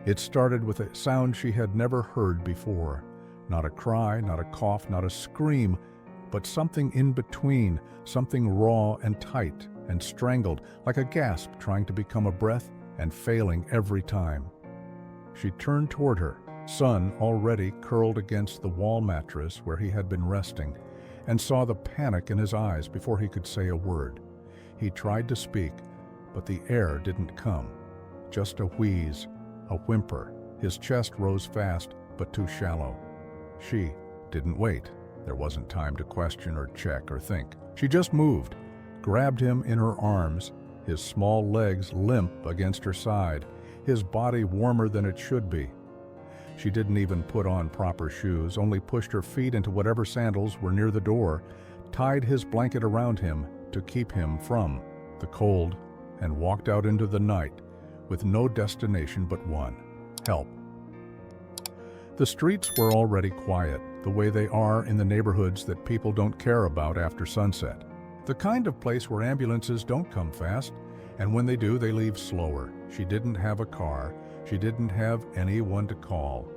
It started with a sound she had never heard before. Not a cry, not a cough, not a scream, but something in between, something raw and tight and strangled, like a gasp trying to become a breath and failing every time. She turned toward her son, already curled against the wall mattress where he had been resting, and saw the panic in his eyes before he could say a word. He tried to speak, but the air didn't come. Just a wheeze, a whimper. His chest rose fast, but too shallow. She didn't wait. There wasn't time to question or check or think. She just moved, grabbed him in her arms, his small legs limp against her side, his body warmer than it should be. She didn't even put on proper shoes, only pushed her feet into whatever sandals were near the door, tied his blanket around him to keep him from the cold, and walked out into the night with no destination but one: help. The streets were already quiet, the way they are in the neighborhoods that people don't care about after sunset. The kind of place where ambulances don't come fast, and when they do, they leave slower. She didn't have a car. She didn't have anyone to call.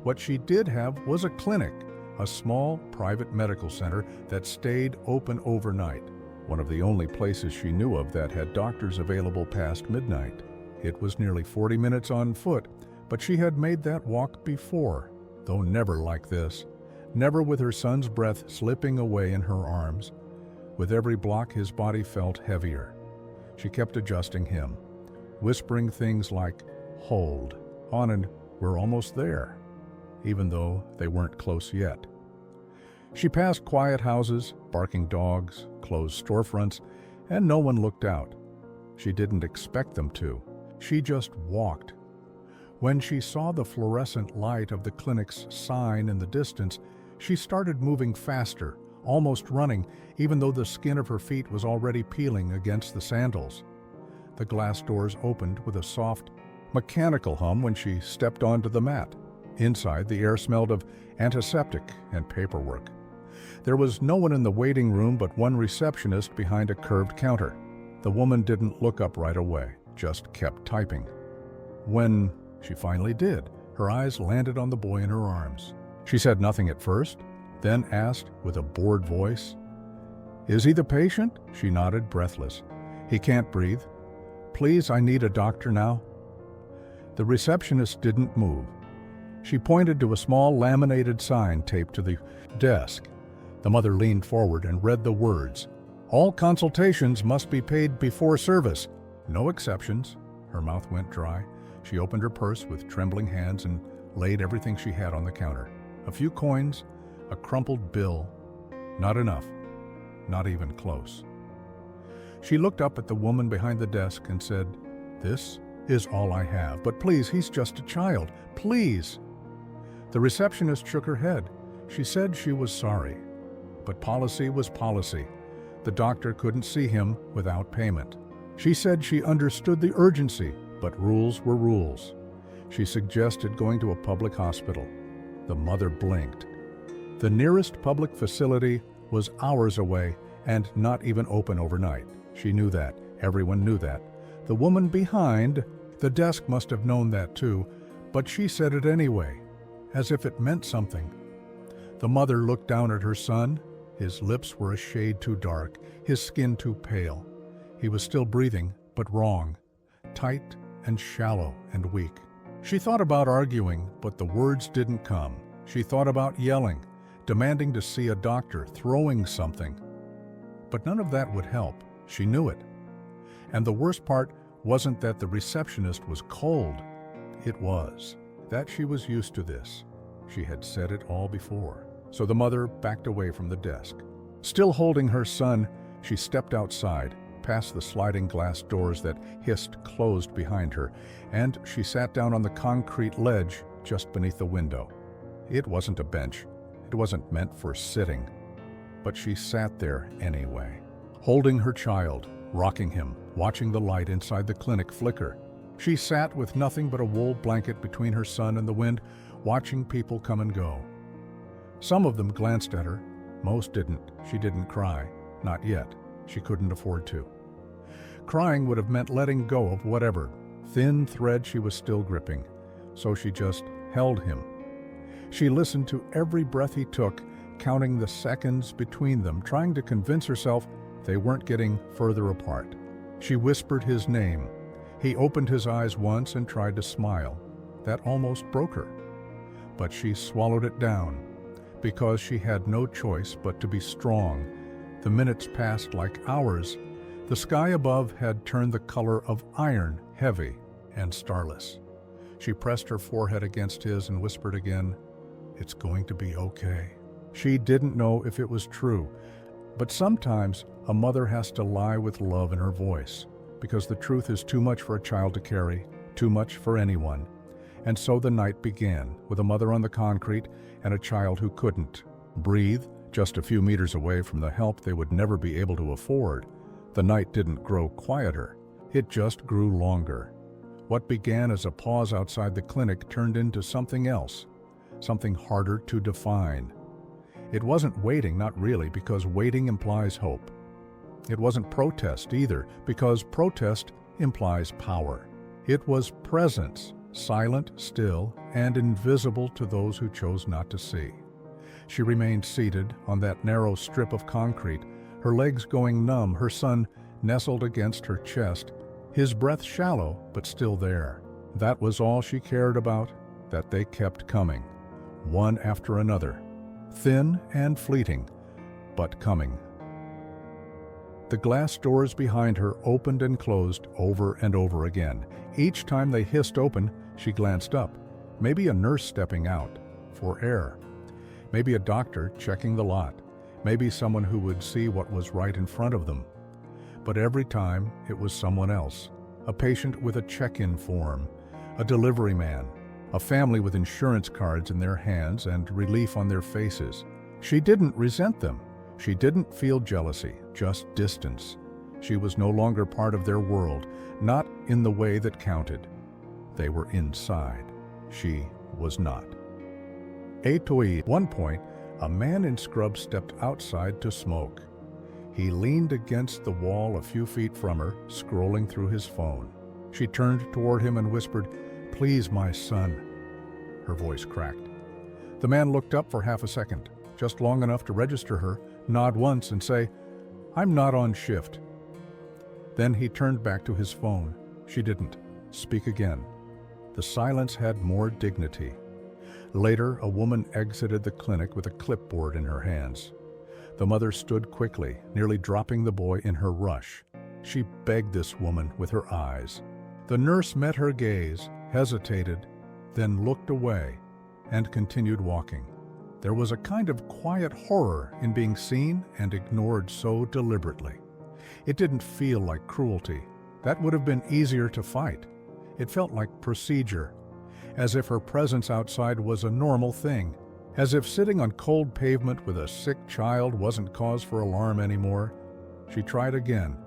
What she did have was a clinic, a small private medical center that stayed open overnight, one of the only places she knew of that had doctors available past midnight. It was nearly 40 minutes on foot, but she had made that walk before, though never like this, never with her son's breath slipping away in her arms. With every block, his body felt heavier. She kept adjusting him, whispering things like, "Hold on, and we're almost there," even though they weren't close yet. She passed quiet houses, barking dogs, closed storefronts, and no one looked out. She didn't expect them to. She just walked. When she saw the fluorescent light of the clinic's sign in the distance, she started moving faster, almost running, even though the skin of her feet was already peeling against the sandals. The glass doors opened with a soft, mechanical hum when she stepped onto the mat. Inside, the air smelled of antiseptic and paperwork. There was no one in the waiting room but one receptionist behind a curved counter. The woman didn't look up right away, just kept typing. When she finally did, her eyes landed on the boy in her arms. She said nothing at first, then asked with a bored voice, "Is he the patient?" She nodded, breathless. "He can't breathe. Please, I need a doctor now." The receptionist didn't move. She pointed to a small laminated sign taped to the desk. The mother leaned forward and read the words, "All consultations must be paid before service. No exceptions." Her mouth went dry. She opened her purse with trembling hands and laid everything she had on the counter. A few coins, a crumpled bill. Not enough. Not even close. She looked up at the woman behind the desk and said, "This is all I have, but please, he's just a child. Please." The receptionist shook her head. She said she was sorry, but policy was policy. The doctor couldn't see him without payment. She said she understood the urgency, but rules were rules. She suggested going to a public hospital. The mother blinked. The nearest public facility was hours away and not even open overnight. She knew that. Everyone knew that. The woman behind the desk must have known that too, but she said it anyway, as if it meant something. The mother looked down at her son. His lips were a shade too dark, his skin too pale. He was still breathing, but wrong, tight and shallow and weak. She thought about arguing, but the words didn't come. She thought about yelling, demanding to see a doctor, throwing something. But none of that would help. She knew it. And the worst part wasn't that the receptionist was cold. It was that she was used to this. She had said it all before. So the mother backed away from the desk. Still holding her son, she stepped outside, past the sliding glass doors that hissed closed behind her, and she sat down on the concrete ledge just beneath the window. It wasn't a bench. It wasn't meant for sitting. But she sat there anyway, holding her child, rocking him, watching the light inside the clinic flicker. She sat with nothing but a wool blanket between her son and the wind, watching people come and go. Some of them glanced at her. Most didn't. She didn't cry. Not yet. She couldn't afford to. Crying would have meant letting go of whatever thin thread she was still gripping, so she just held him. She listened to every breath he took, counting the seconds between them, trying to convince herself they weren't getting further apart. She whispered his name. He opened his eyes once and tried to smile. That almost broke her. But she swallowed it down, because she had no choice but to be strong. The minutes passed like hours. The sky above had turned the color of iron, heavy and starless. She pressed her forehead against his and whispered again, "It's going to be okay." She didn't know if it was true, but sometimes a mother has to lie with love in her voice, because the truth is too much for a child to carry, too much for anyone. And so the night began, with a mother on the concrete and a child who couldn't breathe, just a few meters away from the help they would never be able to afford. The night didn't grow quieter, it just grew longer. What began as a pause outside the clinic turned into something else, something harder to define. It wasn't waiting, not really, because waiting implies hope. It wasn't protest either, because protest implies power. It was presence, silent, still, and invisible to those who chose not to see. She remained seated on that narrow strip of concrete, her legs going numb, her son nestled against her chest, his breath shallow but still there. That was all she cared about, that they kept coming, one after another, thin and fleeting, but coming. The glass doors behind her opened and closed over and over again. Each time they hissed open, she glanced up. Maybe a nurse stepping out for air. Maybe a doctor checking the lot. Maybe someone who would see what was right in front of them. But every time it was someone else. A patient with a check-in form, a delivery man, a family with insurance cards in their hands and relief on their faces. She didn't resent them. She didn't feel jealousy, just distance. She was no longer part of their world, not in the way that counted. They were inside. She was not. At one point, a man in scrubs stepped outside to smoke. He leaned against the wall a few feet from her, scrolling through his phone. She turned toward him and whispered, "Please, my son." Her voice cracked. The man looked up for half a second, just long enough to register her, nod once and say, "I'm not on shift." Then he turned back to his phone. She didn't speak again. The silence had more dignity. Later, a woman exited the clinic with a clipboard in her hands. The mother stood quickly, nearly dropping the boy in her rush. She begged this woman with her eyes. The nurse met her gaze, hesitated, then looked away, and continued walking. There was a kind of quiet horror in being seen and ignored so deliberately. It didn't feel like cruelty. That would have been easier to fight. It felt like procedure, as if her presence outside was a normal thing, as if sitting on cold pavement with a sick child wasn't cause for alarm anymore. She tried again.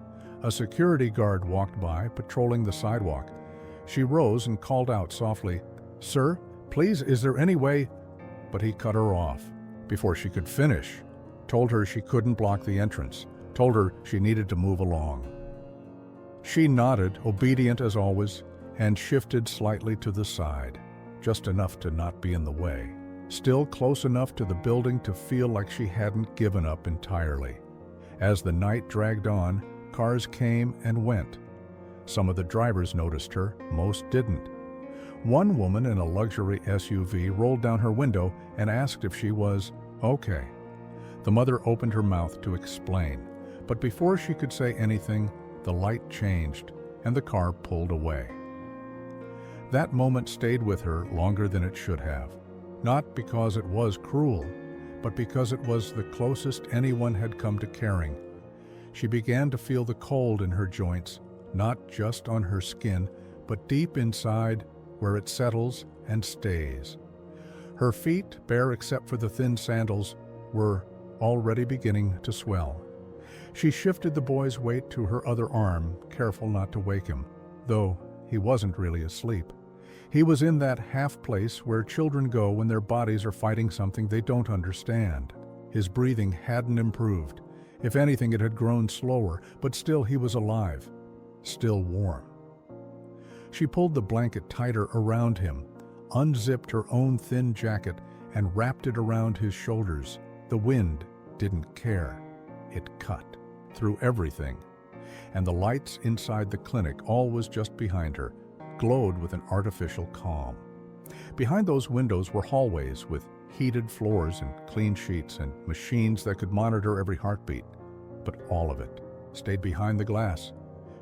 A security guard walked by, patrolling the sidewalk. She rose and called out softly, "Sir, please, is there any way?" But he cut her off before she could finish, told her she couldn't block the entrance, told her she needed to move along. She nodded, obedient as always, and shifted slightly to the side, just enough to not be in the way, still close enough to the building to feel like she hadn't given up entirely. As the night dragged on, cars came and went. Some of the drivers noticed her, most didn't. One woman in a luxury SUV rolled down her window and asked if she was okay. The mother opened her mouth to explain, but before she could say anything, the light changed and the car pulled away. That moment stayed with her longer than it should have, not because it was cruel, but because it was the closest anyone had come to caring. She began to feel the cold in her joints, not just on her skin, but deep inside, where it settles and stays. Her feet, bare except for the thin sandals, were already beginning to swell. She shifted the boy's weight to her other arm, careful not to wake him, though he wasn't really asleep. He was in that half place where children go when their bodies are fighting something they don't understand. His breathing hadn't improved. If anything, it had grown slower, but still he was alive, still warm. She pulled the blanket tighter around him, unzipped her own thin jacket and wrapped it around his shoulders. The wind didn't care. It cut through everything. And the lights inside the clinic, always just behind her, glowed with an artificial calm. Behind those windows were hallways with heated floors and clean sheets and machines that could monitor every heartbeat. But all of it stayed behind the glass.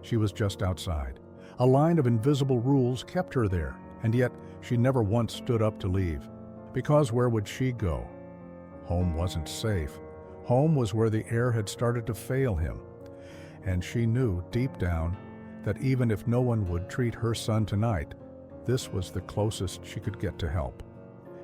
She was just outside. A line of invisible rules kept her there, and yet she never once stood up to leave. Because where would she go? Home wasn't safe. Home was where the air had started to fail him. And she knew deep down that even if no one would treat her son tonight, this was the closest she could get to help.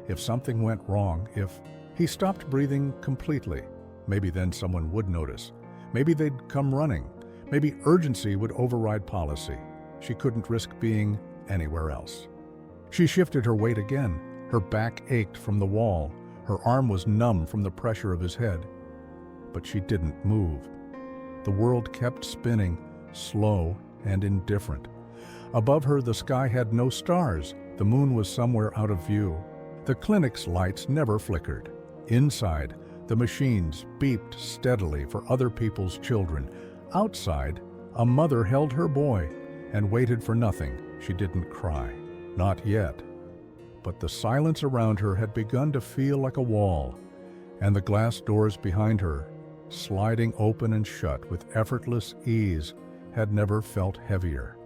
If something went wrong, if he stopped breathing completely, maybe then someone would notice. Maybe they'd come running. Maybe urgency would override policy. She couldn't risk being anywhere else. She shifted her weight again. Her back ached from the wall. Her arm was numb from the pressure of his head. But she didn't move. The world kept spinning, slow and indifferent. Above her, the sky had no stars. The moon was somewhere out of view. The clinic's lights never flickered. Inside, the machines beeped steadily for other people's children. Outside, a mother held her boy and waited for nothing. She didn't cry. Not yet. But the silence around her had begun to feel like a wall, and the glass doors behind her, sliding open and shut with effortless ease, had never felt heavier.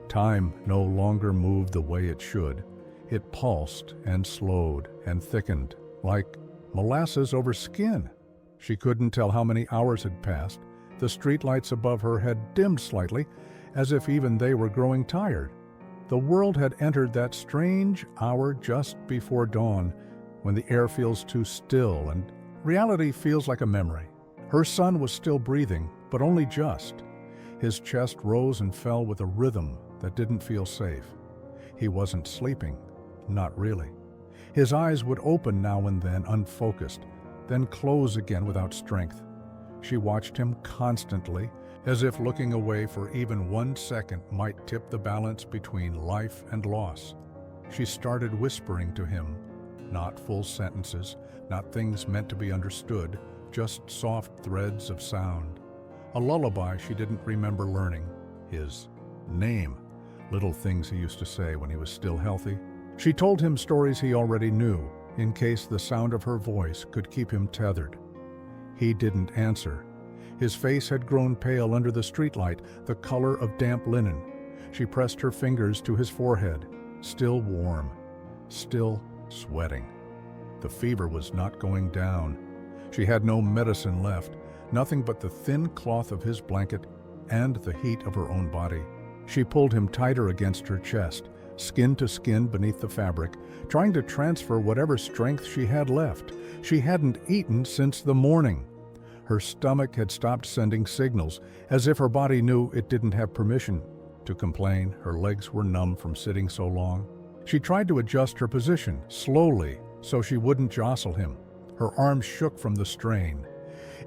Time no longer moved the way it should. It pulsed and slowed and thickened, like molasses over skin. She couldn't tell how many hours had passed. The streetlights above her had dimmed slightly, as if even they were growing tired. The world had entered that strange hour just before dawn, when the air feels too still and reality feels like a memory. Her son was still breathing, but only just. His chest rose and fell with a rhythm that didn't feel safe. He wasn't sleeping, not really. His eyes would open now and then, unfocused, then close again without strength. She watched him constantly, as if looking away for even 1 second might tip the balance between life and loss. She started whispering to him, not full sentences, not things meant to be understood, just soft threads of sound. A lullaby she didn't remember learning. His name, little things he used to say when he was still healthy. She told him stories he already knew, in case the sound of her voice could keep him tethered. He didn't answer. His face had grown pale under the streetlight, the color of damp linen. She pressed her fingers to his forehead, still warm, still sweating. The fever was not going down. She had no medicine left, nothing but the thin cloth of his blanket and the heat of her own body. She pulled him tighter against her chest, skin to skin beneath the fabric, trying to transfer whatever strength she had left. She hadn't eaten since the morning. Her stomach had stopped sending signals, as if her body knew it didn't have permission to complain. Her legs were numb from sitting so long. She tried to adjust her position, slowly, so she wouldn't jostle him. Her arms shook from the strain.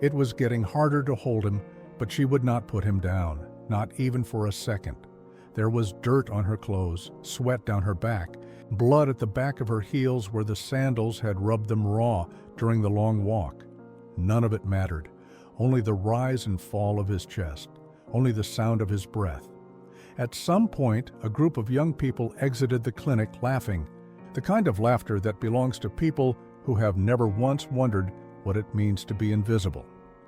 It was getting harder to hold him, but she would not put him down, not even for a second. There was dirt on her clothes, sweat down her back, blood at the back of her heels where the sandals had rubbed them raw during the long walk. None of it mattered, only the rise and fall of his chest, only the sound of his breath. At some point, a group of young people exited the clinic laughing, the kind of laughter that belongs to people who have never once wondered what it means to be invisible.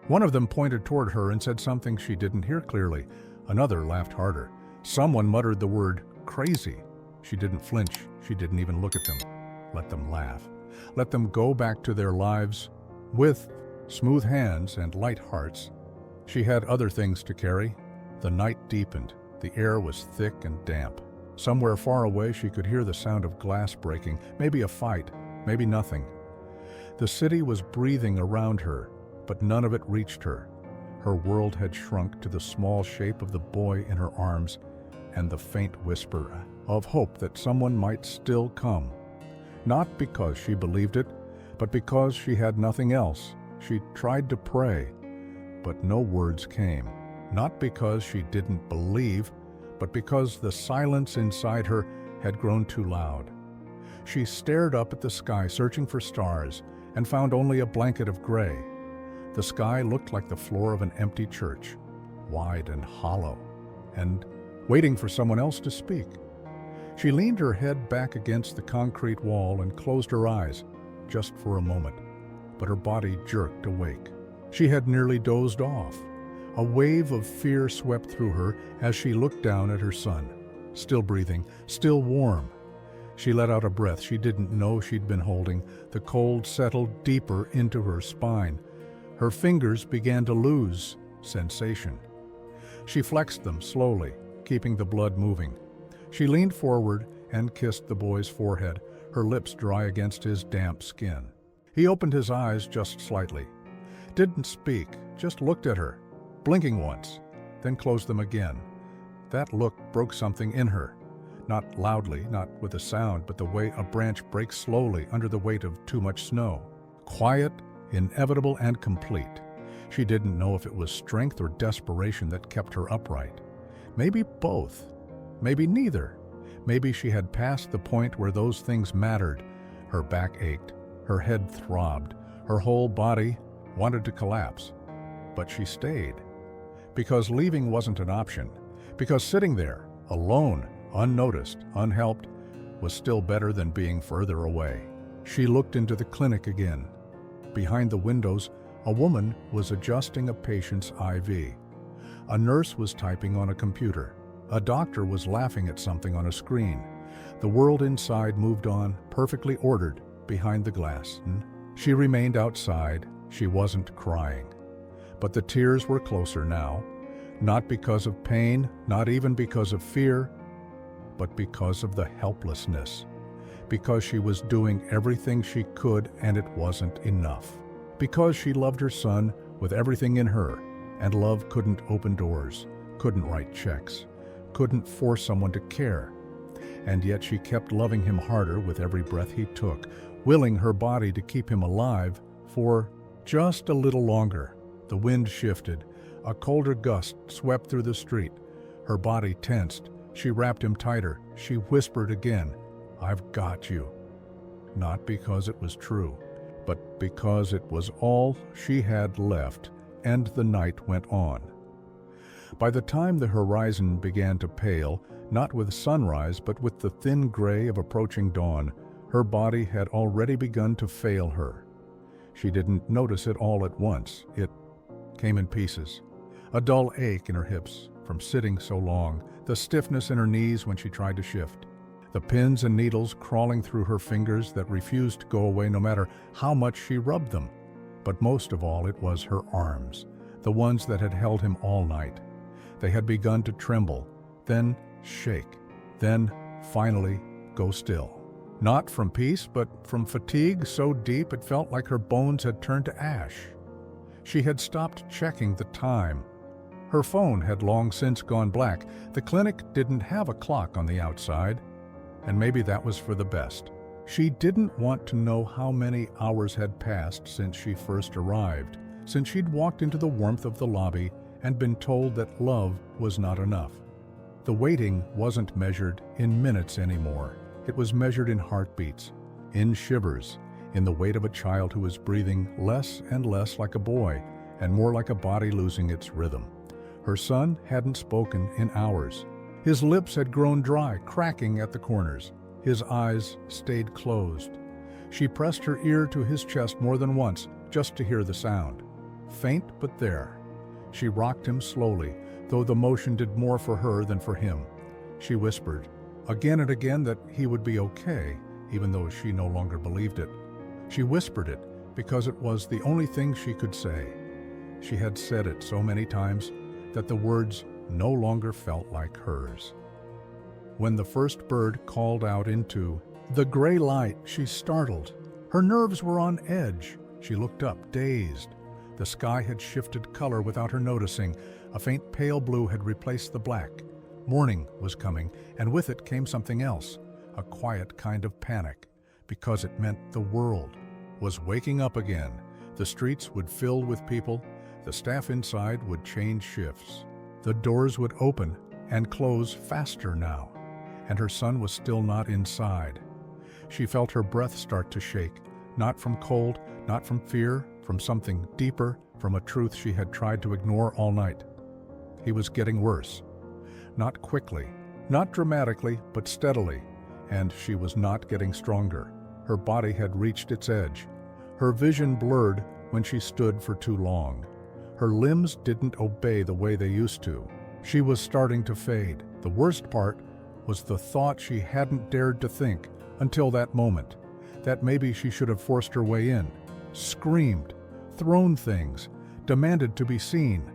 One of them pointed toward her and said something she didn't hear clearly. Another laughed harder. Someone muttered the word, "crazy." She didn't flinch. She didn't even look at them. Let them laugh. Let them go back to their lives with smooth hands and light hearts. She had other things to carry. The night deepened. The air was thick and damp. Somewhere far away she could hear the sound of glass breaking, maybe a fight, maybe nothing. The city was breathing around her, but none of it reached her. Her world had shrunk to the small shape of the boy in her arms and the faint whisper of hope that someone might still come. Not because she believed it, but because she had nothing else. She tried to pray, but no words came. Not because she didn't believe, but because the silence inside her had grown too loud. She stared up at the sky, searching for stars, and found only a blanket of gray. The sky looked like the floor of an empty church, wide and hollow, and waiting for someone else to speak. She leaned her head back against the concrete wall and closed her eyes, just for a moment, but her body jerked awake. She had nearly dozed off. A wave of fear swept through her as she looked down at her son, still breathing, still warm. She let out a breath she didn't know she'd been holding. The cold settled deeper into her spine. Her fingers began to lose sensation. She flexed them slowly, keeping the blood moving. She leaned forward and kissed the boy's forehead, her lips dry against his damp skin. He opened his eyes just slightly. Didn't speak, just looked at her, blinking once, then closed them again. That look broke something in her. Not loudly, not with a sound, but the way a branch breaks slowly under the weight of too much snow. Quiet, inevitable, and complete. She didn't know if it was strength or desperation that kept her upright. Maybe both. Maybe neither. Maybe she had passed the point where those things mattered. Her back ached. Her head throbbed. Her whole body wanted to collapse. But she stayed. Because leaving wasn't an option. Because sitting there, alone, unnoticed, unhelped, was still better than being further away. She looked into the clinic again. Behind the windows, a woman was adjusting a patient's IV. A nurse was typing on a computer. A doctor was laughing at something on a screen. The world inside moved on, perfectly ordered, behind the glass. She remained outside. She wasn't crying. But the tears were closer now, not because of pain, not even because of fear, but because of the helplessness. Because she was doing everything she could and it wasn't enough. Because she loved her son with everything in her, and love couldn't open doors, couldn't write checks, couldn't force someone to care. And yet she kept loving him harder with every breath he took, willing her body to keep him alive for just a little longer. The wind shifted. A colder gust swept through the street. Her body tensed. She wrapped him tighter. She whispered again, "I've got you." Not because it was true, but because it was all she had left, and the night went on. By the time the horizon began to pale, not with sunrise but with the thin gray of approaching dawn, her body had already begun to fail her. She didn't notice it all at once. It came in pieces. A dull ache in her hips from sitting so long, the stiffness in her knees when she tried to shift, the pins and needles crawling through her fingers that refused to go away no matter how much she rubbed them. But most of all, it was her arms, the ones that had held him all night. They had begun to tremble, then shake, then finally go still. Not from peace, but from fatigue so deep it felt like her bones had turned to ash. She had stopped checking the time. Her phone had long since gone black. The clinic didn't have a clock on the outside, and maybe that was for the best. She didn't want to know how many hours had passed since she first arrived, since she'd walked into the warmth of the lobby and been told that love was not enough. The waiting wasn't measured in minutes anymore. It was measured in heartbeats, in shivers, in the weight of a child who was breathing less and less like a boy and more like a body losing its rhythm. Her son hadn't spoken in hours. His lips had grown dry, cracking at the corners. His eyes stayed closed. She pressed her ear to his chest more than once, just to hear the sound. Faint, but there. She rocked him slowly, though the motion did more for her than for him. She whispered, again and again, that he would be okay, even though she no longer believed it. She whispered it because it was the only thing she could say. She had said it so many times that the words no longer felt like hers. When the first bird called out into the gray light, she startled. Her nerves were on edge. She looked up, dazed. The sky had shifted color without her noticing. A faint pale blue had replaced the black. Morning was coming, and with it came something else, a quiet kind of panic, because it meant the world was waking up again. The streets would fill with people. The staff inside would change shifts. The doors would open and close faster now, and her son was still not inside. She felt her breath start to shake, not from cold, not from fear, from something deeper, from a truth she had tried to ignore all night. He was getting worse. Not quickly, not dramatically, but steadily, and she was not getting stronger. Her body had reached its edge. Her vision blurred when she stood for too long. Her limbs didn't obey the way they used to. She was starting to fade. The worst part was the thought she hadn't dared to think until that moment, that maybe she should have forced her way in, screamed, thrown things, demanded to be seen.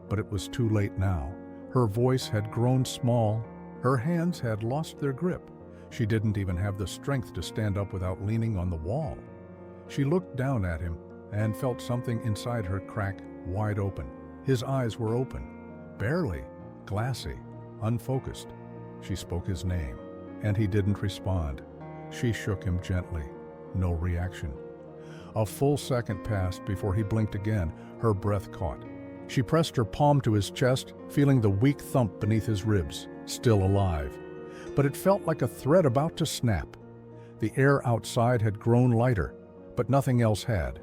But it was too late now. Her voice had grown small. Her hands had lost their grip. She didn't even have the strength to stand up without leaning on the wall. She looked down at him and felt something inside her crack wide open. His eyes were open, barely, glassy, unfocused. She spoke his name, and he didn't respond. She shook him gently. No reaction. A full second passed before he blinked again. Her breath caught. She pressed her palm to his chest, feeling the weak thump beneath his ribs. Still alive. But it felt like a thread about to snap. The air outside had grown lighter, but nothing else had.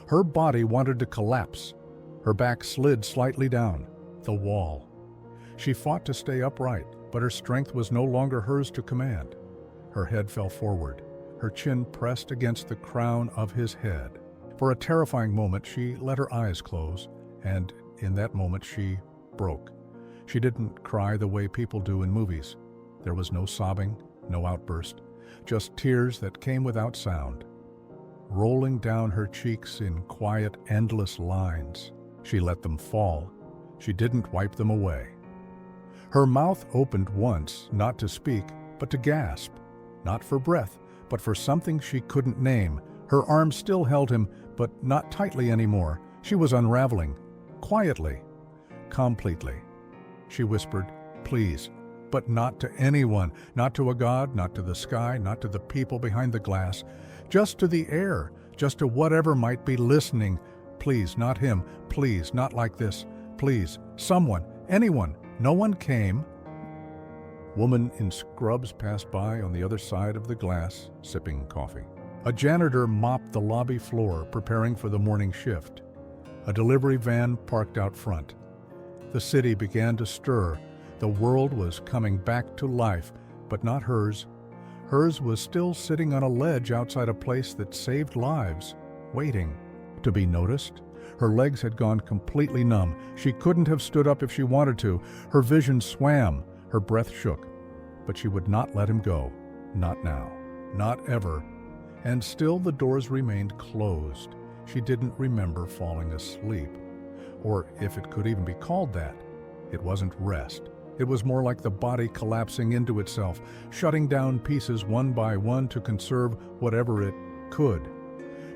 Her body wanted to collapse. Her back slid slightly down. The wall. She fought to stay upright, but her strength was no longer hers to command. Her head fell forward. Her chin pressed against the crown of his head. For a terrifying moment, she let her eyes close, and in that moment she broke. She didn't cry the way people do in movies. There was no sobbing, no outburst, just tears that came without sound, rolling down her cheeks in quiet, endless lines. She let them fall. She didn't wipe them away. Her mouth opened once, not to speak, but to gasp, not for breath, but for something she couldn't name. Her arms still held him, but not tightly anymore. She was unraveling, quietly, completely. She whispered, "Please," but not to anyone, not to a god, not to the sky, not to the people behind the glass, just to the air, just to whatever might be listening. "Please, not him. Please, not like this. Please, someone, anyone." No one came. Woman in scrubs passed by on the other side of the glass, sipping coffee. A janitor mopped the lobby floor, preparing for the morning shift. A delivery van parked out front. The city began to stir. The world was coming back to life, but not hers. Hers was still sitting on a ledge outside a place that saved lives, waiting to be noticed. Her legs had gone completely numb. She couldn't have stood up if she wanted to. Her vision swam. Her breath shook. But she would not let him go. Not now. Not ever. And still the doors remained closed. She didn't remember falling asleep. Or if it could even be called that. It wasn't rest. It was more like the body collapsing into itself, shutting down pieces one by one to conserve whatever it could.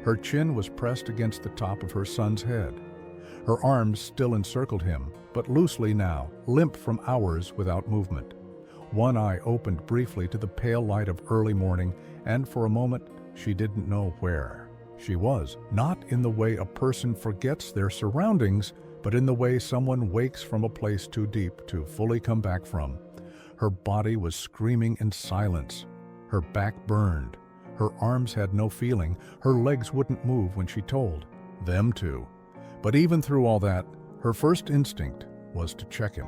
Her chin was pressed against the top of her son's head. Her arms still encircled him, but loosely now, limp from hours without movement. One eye opened briefly to the pale light of early morning, and for a moment she didn't know where she was. Not in the way a person forgets their surroundings, but in the way someone wakes from a place too deep to fully come back from. Her body was screaming in silence. Her back burned. Her arms had no feeling. Her legs wouldn't move when she told them to. But even through all that, her first instinct was to check him.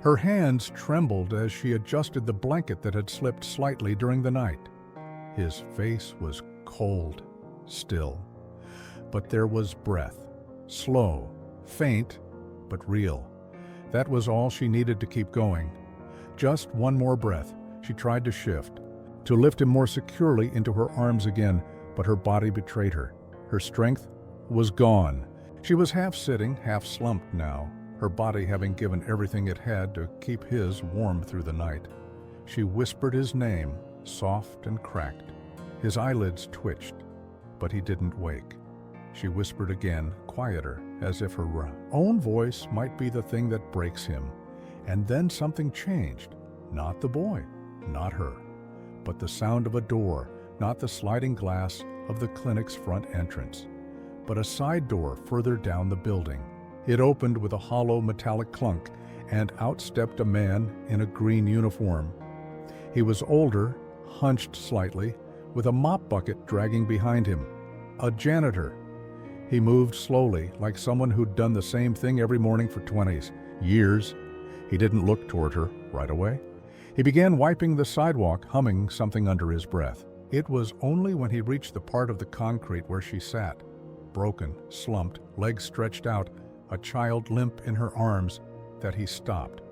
Her hands trembled as she adjusted the blanket that had slipped slightly during the night. His face was cold, still. But there was breath, slow, faint, but real. That was all she needed to keep going. Just one more breath. She tried to shift, to lift him more securely into her arms again, but her body betrayed her. Her strength was gone. She was half sitting, half slumped now, her body having given everything it had to keep his warm through the night. She whispered his name, soft and cracked. His eyelids twitched, but he didn't wake. She whispered again, quieter, as if her own voice might be the thing that breaks him. And then something changed. Not the boy, not her, but the sound of a door, not the sliding glass of the clinic's front entrance, but a side door further down the building. It opened with a hollow metallic clunk, and out stepped a man in a green uniform. He was older, hunched slightly, with a mop bucket dragging behind him. A janitor. He moved slowly, like someone who'd done the same thing every morning for 20 years. He didn't look toward her right away. He began wiping the sidewalk, humming something under his breath. It was only when he reached the part of the concrete where she sat, broken, slumped, legs stretched out, a child limp in her arms, that he stopped.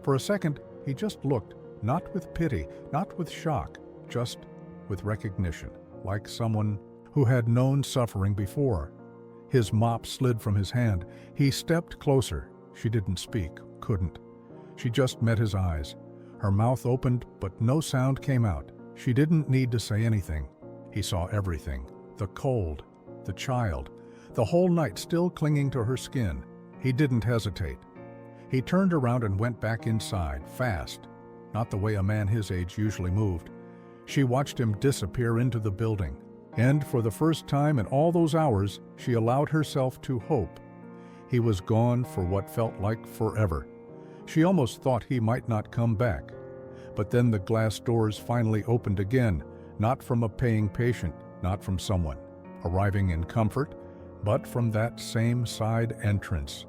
For a second, he just looked, not with pity, not with shock, just with recognition, like someone who had known suffering before. His mop slid from his hand. He stepped closer. She didn't speak, couldn't. She just met his eyes. Her mouth opened, but no sound came out. She didn't need to say anything. He saw everything. The cold, the child, the whole night still clinging to her skin. He didn't hesitate. He turned around and went back inside, fast, not the way a man his age usually moved. She watched him disappear into the building, and for the first time in all those hours, she allowed herself to hope. He was gone for what felt like forever. She almost thought he might not come back. But then the glass doors finally opened again, not from a paying patient, not from someone arriving in comfort, but from that same side entrance.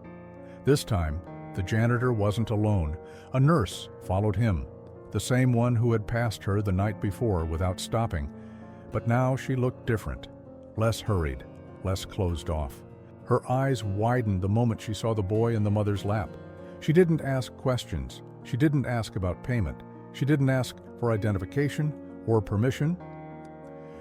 This time, the janitor wasn't alone. A nurse followed him, the same one who had passed her the night before without stopping. But now she looked different, less hurried, less closed off. Her eyes widened the moment she saw the boy in the mother's lap. She didn't ask questions. She didn't ask about payment. She didn't ask for identification or permission.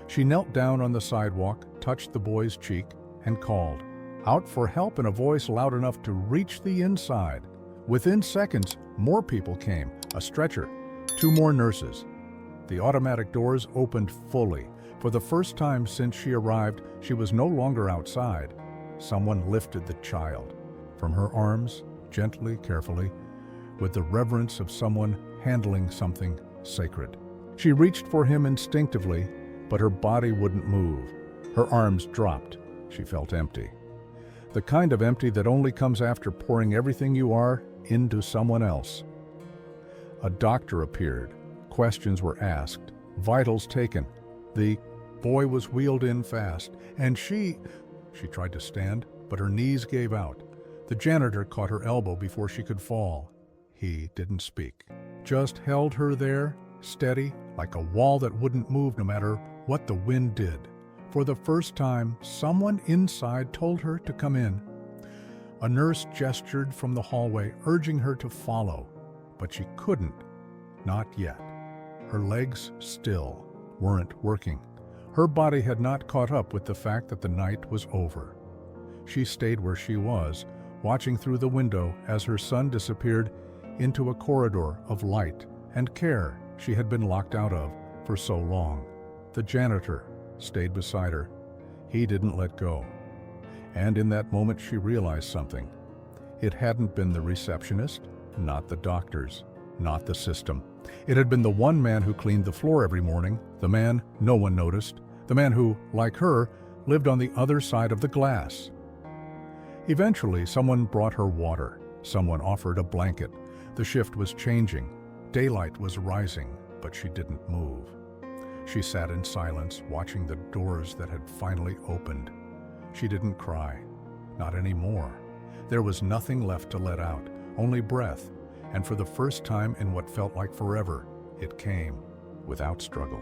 She knelt down on the sidewalk, touched the boy's cheek, and called out for help in a voice loud enough to reach the inside. Within seconds, more people came, a stretcher, 2 more nurses. The automatic doors opened fully. For the first time since she arrived, she was no longer outside. Someone lifted the child from her arms, gently, carefully, with the reverence of someone handling something sacred. She reached for him instinctively, but her body wouldn't move. Her arms dropped. She felt empty. The kind of empty that only comes after pouring everything you are into someone else. A doctor appeared. Questions were asked. Vitals taken. The boy was wheeled in fast, and she tried to stand, but her knees gave out. The janitor caught her elbow before she could fall. He didn't speak, just held her there, steady, like a wall that wouldn't move no matter what the wind did. For the first time, someone inside told her to come in. A nurse gestured from the hallway, urging her to follow, but she couldn't. Not yet. Her legs still weren't working. Her body had not caught up with the fact that the night was over. She stayed where she was, watching through the window as her son disappeared into a corridor of light and care she had been locked out of for so long. The janitor stayed beside her. He didn't let go. And in that moment she realized something. It hadn't been the receptionist, not the doctors, not the system. It had been the one man who cleaned the floor every morning, the man no one noticed, the man who, like her, lived on the other side of the glass. Eventually, someone brought her water. Someone offered a blanket. The shift was changing. Daylight was rising, but she didn't move. She sat in silence, watching the doors that had finally opened. She didn't cry. Not anymore. There was nothing left to let out, only breath, and for the first time in what felt like forever, it came without struggle.